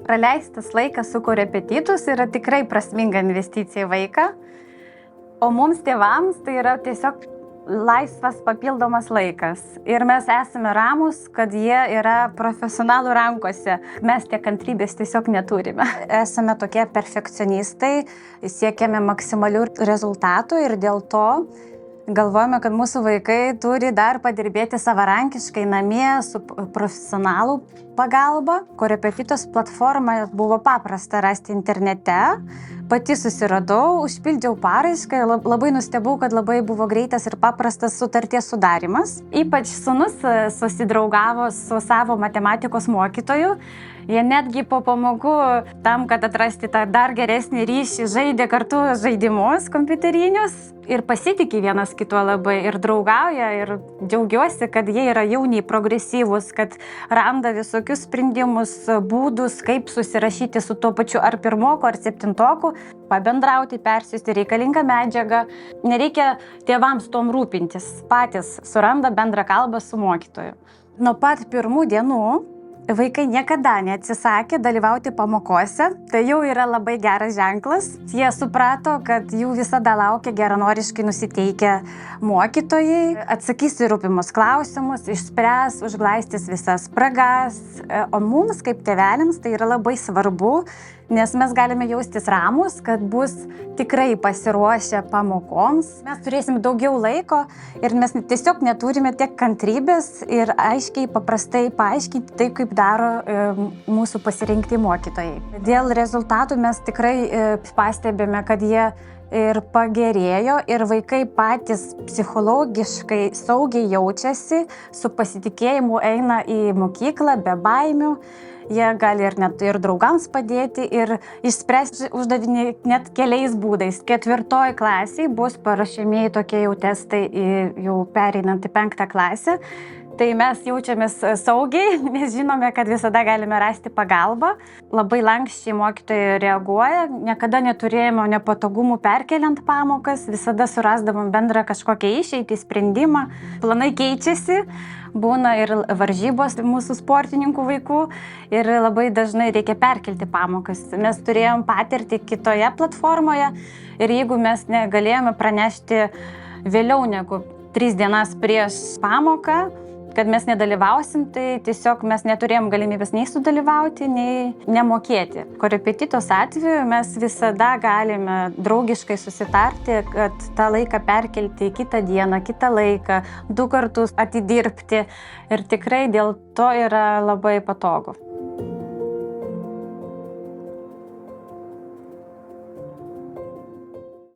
Praleistas laikas su korepetitus yra tikrai prasminga investicija į vaiką, o mums tėvams tai yra tiesiog laisvas papildomas laikas. Ir mes esame ramus, kad jie yra profesionalų rankose. Mes tiek kantrybės tiesiog neturime. Esame tokie perfekcionistai, siekiame maksimalių rezultatų ir dėl to galvojame, kad mūsų vaikai turi dar padirbėti savarankiškai namie su profesionalų pagalba. Korepetitos platformą buvo paprasta rasti internete. Pati susiradau, užpildžiau paraišką, labai nustebau, kad labai buvo greitas ir paprastas sutarties sudarimas. Ypač sūnus susidraugavo su savo matematikos mokytoju. Jie netgi po pamokų, tam, kad atrasti tą dar geresnį ryšį, žaidė kartu žaidimus kompiuterinius ir pasitikė vienas kituo labai ir draugauja ir džiaugiuosi, kad jie yra jauniai progresyvūs, kad randa visokius sprendimus, būdus, kaip susirašyti su tuo pačiu ar pirmoku, ar septintoku, pabendrauti, persiųsti reikalingą medžiagą. Nereikia tėvams tom rūpintis, patys suranda bendrą kalbą su mokytoju. Nuo pat pirmų dienų vaikai niekada neatsisakė dalyvauti pamokose, tai jau yra labai geras ženklas. Jie suprato, kad jų visada laukia geranoriškai nusiteikę mokytojai, atsakys į rūpimus klausimus, išspręs, užglaistys visas spragas. O mums kaip tėveliams tai yra labai svarbu, nes mes galime jaustis ramus, kad bus tikrai pasiruošę pamokoms. Mes turėsim daugiau laiko ir mes tiesiog neturime tiek kantrybės ir aiškiai, paprastai paaiškinti taip, kaip daro mūsų pasirinkti mokytojai. Dėl rezultatų mes tikrai pastebime, kad jie ir pagerėjo ir vaikai patys psichologiškai saugiai jaučiasi, su pasitikėjimu eina į mokyklą be baimių. Jie gali ir draugams padėti ir išspręsti uždavinį net keliais būdais. 4 klasiai bus paruošiamieji tokie jau testai jau pereinant į 5 klasę. Tai mes jaučiamės saugiai, mes žinome, kad visada galime rasti pagalbą. Labai lankščiai mokytojai reaguoja, niekada neturėjome nepatogumų perkeliant pamokas, visada surasdavom bendrą kažkokią išeitį, sprendimą. Planai keičiasi, būna ir varžybos mūsų sportininkų vaikų ir labai dažnai reikia perkelti pamokas. Mes turėjom patirtį kitoje platformoje ir jeigu mes negalėjome pranešti vėliau negu 3 dienas prieš pamoką, kad mes nedalyvausim, tai tiesiog mes neturėjom galimybės nei sudalyvauti, nei nemokėti. Korepetitos atveju mes visada galime draugiškai susitarti, kad tą laiką perkelti į kitą dieną, kitą laiką, 2 kartus atidirbti ir tikrai dėl to yra labai patogu.